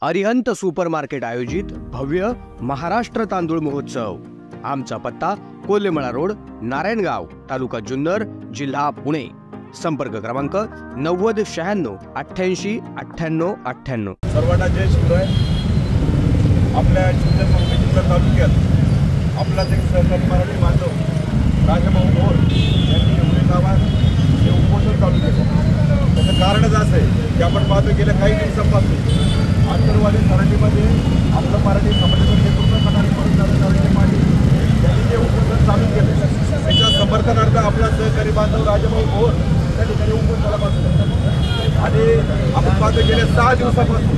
Arihant super market आयोजित भव्य महाराष्ट्र तांदूळ महोत्सव। आमचा पत्ता कोल्हेमळा रोड, नारायणगाव, तालुका जुन्नर, जिल्हा पुणे। संपर्क क्रमांक 90 96 88 98 98। सर्वांना जय शिवराय। आपल्या जुन्नर तालुक्यात आपलाच एक सहकारी मराठी बांधव राजाभाऊ भोर यांनी उरे गावात हे उपोषण चालू केलं। त्याचं कारणच असं आहे की आपण पाहतो गेल्या काही दिवसांपासून आंतरवादी सराटीमध्ये आपलं मराठी समाजाचं नेतृत्व करणारे परत पाटील यांनी जे उपोषण चालू केलं त्याच्या समर्थनार्थ आपला सहकारी बांधव राजाभाऊ भोर त्या ठिकाणी उपोषणाला बसले। आणि आपण पाहतो गेल्या 6 दिवसापासून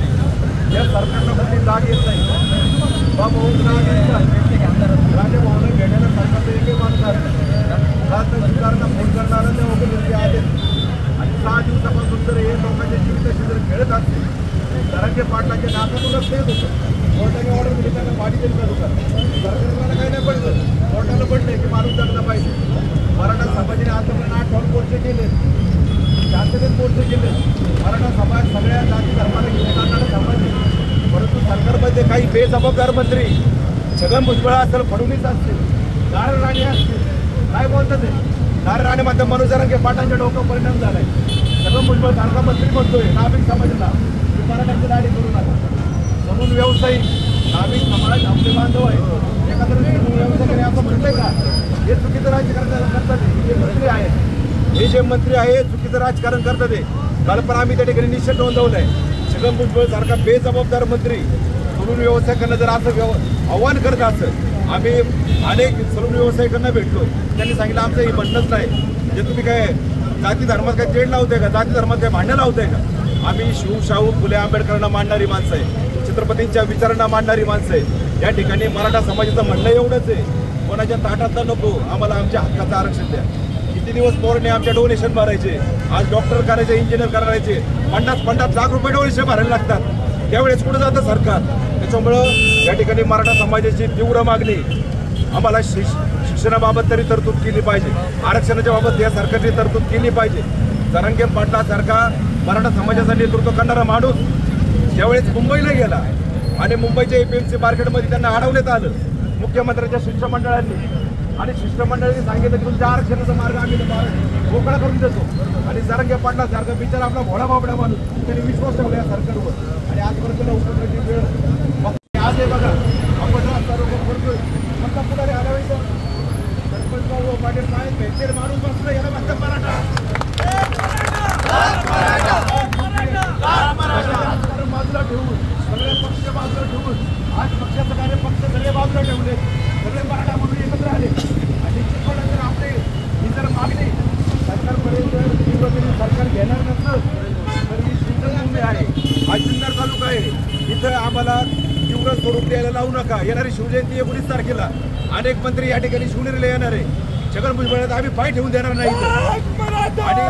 या सरकारला कुठली जाग येत नाही। राजाभाऊला भेटायला सरकारचं एकही माणूस आहे सुधारणा फोन करणारा त्या वगैरे आहेत। आणि 6 दिवसापासून जर हे लोकांच्या जीविताशी जर खेळत असतील जरांगे पाटलाच्या नाकातूनच तेच होतं। कोर्टाने ऑर्डर दिली त्यांना पाणी दिली का दुकान सरकारला काही नाही पडलं। कोर्टाला पडले की माणूस जगला पाहिजे। मराठा समाजाने आतापर्यंत 8 ठोक मोर्चे केले, शांततेत मोर्चे केले। मराठा समाज सगळ्या जाती धर्माला घेऊन जाणारा समाज आहे। परंतु सरकारमध्ये काही बेजबाबदार मंत्री छगन भुजबळ असेल, फडणवीस असतील, नारायण राणे असतील, काय बोलतात ते नारायण राणे म्हणतात मनोज जरांगे पाटलांच्या डोक्यावर परिणाम झालाय। छगन भुजबळ सारखा मंत्री म्हणतोय नाभिक समाजाला मराठ्यांची दाढी करू नका म्हणून। व्यावसायिक नाभिक समाज आपले बांधव आहे एकत्र व्यवसाय असं म्हणतंय का? हे चुकीचं राजकारण करतात। हे मंत्री आहेत, हे जे मंत्री आहे चुकीचं राजकारण करतात। काल पण आम्ही त्या ठिकाणी निषेध नोंदवलाय। छगन भुजबळ सारखा बेजबाबदार मंत्री सलून व्यावसायिकांना जर असं आव्हान करत असं आम्ही अनेक सलून व्यावसायिकांना भेटलो, त्यांनी सांगितलं आमचं हे म्हणणंच नाही जे तुम्ही काय जाती धर्मात काय चेड लावताय का, जाती धर्मात काय भांडणं लावताय का? आम्ही शाहू फुले आंबेडकरांना मानणारी माणसं आहे, छत्रपतींच्या विचारांना मानणारी माणसं आहे। या ठिकाणी मराठा समाजाचं म्हणणं एवढंच आहे कोणाच्या ताटातलं नको, आम्हाला आमच्या हक्काचं आरक्षण द्या। किती दिवस पोरने आमच्या डोनेशन भरायचे, आज डॉक्टर करायचे, इंजिनियर करायचे, 50 लाख रुपये डोनेशन भरायला लागतात। त्यावेळेस कुठं जातं सरकार? त्याच्यामुळं या ठिकाणी मराठा समाजाची तीव्र मागणी आम्हाला शिक्षणाबाबत तरी तरतूद केली पाहिजे, आरक्षणाच्या बाबत या सरकारने तरतूद केली पाहिजे। जरांगे पाटलासारखा मराठा समाजाचं नेतृत्व करणारा माणूस ज्यावेळेस मुंबईला गेला आणि मुंबईच्या APMC मार्केटमध्ये त्यांना अडवण्यात आलं मुख्यमंत्र्यांच्या शिष्टमंडळांनी, आणि शिष्टमंडळांनी सांगितलं की तुमच्या आरक्षणाचा मार्ग आम्ही मोकळा करून देतो। आणि जरांगे पाटलासारखा बिचारा आपला भोळा बाबडा माणूस त्यांनी विश्वास ठेवला या सरकारवर आणि आजपर्यंत उपक्रमाची वेळ आज आहे बघा। आपण रस्ता रोको करतोय म्हणता पुढारी हलवायचं सरपंच भाऊ पाटील काय भेटलेला माणूस बसला याला म्हणतात मराठा बाजूला ठेवून सगळे पक्ष बाजूला ठेवून आज पक्षाचं कार्य पक्ष सगळे बाजूला ठेवले, सगळे मराठा म्हणून एकत्र आले। आणि निश्चितपणे जर आपले ही जर मागणी सरकारपर्यंत तीव्रतेने सरकार घेणार नसलं तर ही जुन्नर आहे, हा जुन्नर तालुका आहे, इथं आम्हाला तीव्र स्वरूप द्यायला लावू नका। येणारी शिवजयंती 19 तारखेला अनेक मंत्री या ठिकाणी शिवनेरीला येणार आहे। छगन भुजबळात आम्ही पाय ठेवून देणार नाही। आणि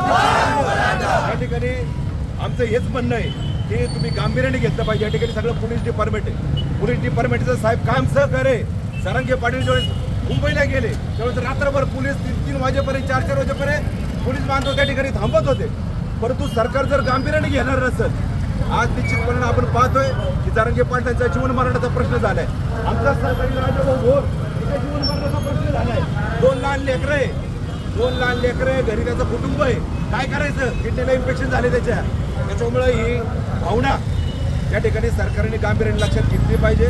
या ठिकाणी आमचं हेच म्हणणं आहे की तुम्ही गांभीर्याने घेतलं पाहिजे। या ठिकाणी सगळं पोलीस डिपार्टमेंट आहे, पोलीस डिपार्टमेंटचं साहेब काम सहकार्य आहे। जरांगे पाटील ज्यावेळेस मुंबईला गेले त्यावेळेस रात्रभर पोलीस 3 वाजेपर्यंत 4 वाजेपर्यंत पोलीस बांधव त्या ठिकाणी थांबत होते। परंतु सरकार जर गांभीर्याने घेणार नसेल आज निश्चितपणे आपण पाहतोय की जरांगे पाटलांचा जीवन मरणाचा प्रश्न झालाय। आमचा सहकारी राजाभाऊ भोर तिथे जीवन मरणाचा प्रश्न झालाय। 2 लहान लेकरं आहे, 2 लहान लेकरं आहे, घरी त्याचं कुटुंब आहे, काय करायचं? किडनीला इन्फेक्शन झाले त्याच्यामुळे ही भावना त्या ठिकाणी सरकारने गांभीर्याने लक्षात घेतली पाहिजे।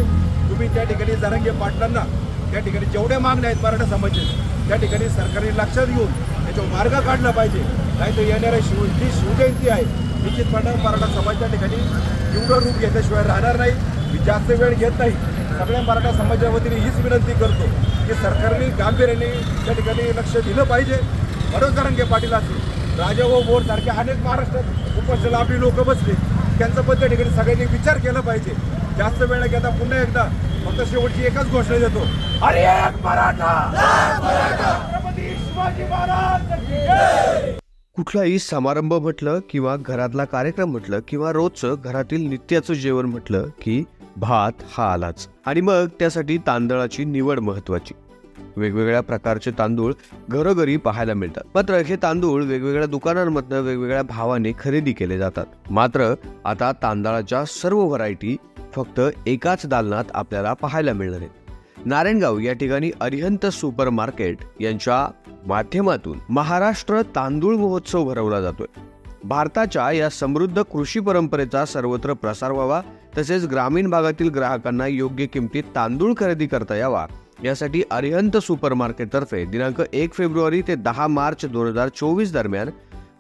तुम्ही त्या ठिकाणी जरांगे पाटलांना त्या ठिकाणी जेवढ्या मागण्या आहेत मराठा समाजाच्या त्या ठिकाणी सरकारने लक्षात घेऊन त्याच्यावर मार्ग काढला पाहिजे। नाही तर येणाऱ्या जी शिवजयंती आहे निश्चितपणे मराठा समाज त्या ठिकाणी तीव्र रूप घेतल्याशिवाय राहणार नाही। मी जास्त वेळ घेत नाही, सगळ्या मराठा समाजाच्या वतीने हीच विनंती करतो की सरकारने गांभीर्याने त्या ठिकाणी लक्ष दिलं पाहिजे। मनोज जरांगे पाटील असतील, राजाभाऊ भोर सारखे अनेक महाराष्ट्रात उपोषणाला आपली लोक बसले, त्यांचं पण त्या ठिकाणी सगळ्यांनी विचार केला पाहिजे। जास्त वेळ घेता पुन्हा एकदा फक्त शेवटची एकच घोषणा देतो, अरे एक मराठा छत्रपती शिवाजी महाराज की जय। कुठलाही समारंभ म्हटलं किंवा घरातला कार्यक्रम म्हटलं किंवा रोजचं घरातील नित्याचं जेवण म्हटलं की भात हा आलाच, आणि मग त्यासाठी तांदळाची निवड महत्वाची। वेगवेगळ्या प्रकारचे तांदूळ घरोघरी पाहायला मिळतात. मात्र हे तांदूळ वेगवेगळ्या दुकानांमधनं वेगवेगळ्या भावाने खरेदी केले जातात. मात्र आता तांदळाच्या सर्व व्हरायटी फक्त एकाच दालनात आपल्याला पाहायला मिळणार आहेत. नारायणगाव या ठिकाणी अरिहंत सुपर मार्केट यांच्या माध्यमातून महाराष्ट्र तांदूळ महोत्सव भरवला जातोय. भारताच्या या समृद्ध कृषी परंपरेचा सर्वत्र प्रसार व्हावा, तसेच ग्रामीण भागातील ग्राहकांना योग्य किमतीत तांदूळ खरेदी करता यावा, यासाठी अरिहंत सुपर मार्केटतर्फे दिनांक 1 फेब्रुवारी ते 10 मार्च 2024 दरम्यान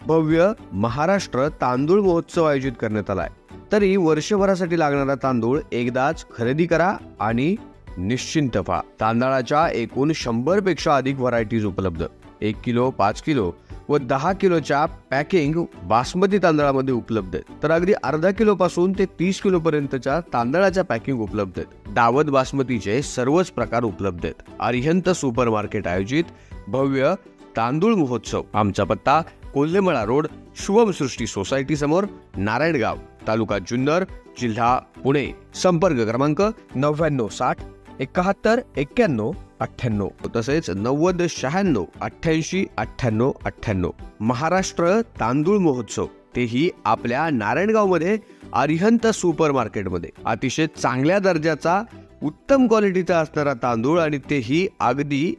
भव्य महाराष्ट्र तांदूळ महोत्सव आयोजित करण्यात आलाय. तरी वर्षभरासाठी लागणारा तांदूळ एकदाच खरेदी करा आणि निश्चिंत व्हा. तांदळाच्या एकूण 100 पेक्षा अधिक व्हरायटीज उपलब्ध. 1 किलो, 5 किलो व 10 किलोच्या पॅकिंग बासमती तांदळामध्ये उपलब्ध आहेत. तर अगदी अर्धा किलो पासून ते 30 किलो पर्यंतच्या तांदळाच्या पॅकिंग उपलब्ध आहेत. दावत बासमतीचे सर्वच प्रकार उपलब्ध आहेत. अरिहंत सुपर मार्केट आयोजित भव्य तांदूळ महोत्सव. आमचा पत्ता कोल्हेमळा रोड, शुभम सृष्टी सोसायटी समोर, नारायणगाव, तालुका जुन्नर, जिल्हा पुणे. संपर्क क्रमांक 9960 71 91 98, तसेच 90 96 88 98 98. महाराष्ट्र तांदूळ महोत्सव, तेही आपल्या नारायणगावमध्ये अरिहंत सुपर मार्केटमध्ये. अतिशय चांगल्या दर्जाचा उत्तम क्वालिटीचा असणारा तांदूळ आणि तेही अगदी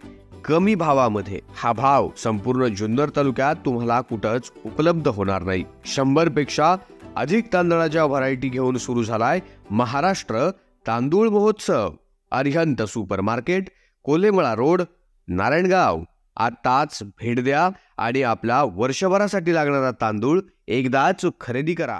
कमी भावामध्ये. हा भाव संपूर्ण जुन्नर तालुक्यात तुम्हाला कुठंच उपलब्ध होणार नाही. 100 पेक्षा अधिक तांदळाच्या व्हरायटी घेऊन सुरू झालाय महाराष्ट्र तांदूळ महोत्सव. Arihant super market, Kolhemala road, Narayangaon. आताच भेट द्या आणि आपला वर्षभरासाठी लागणारा तांदूळ एकदाच खरेदी करा.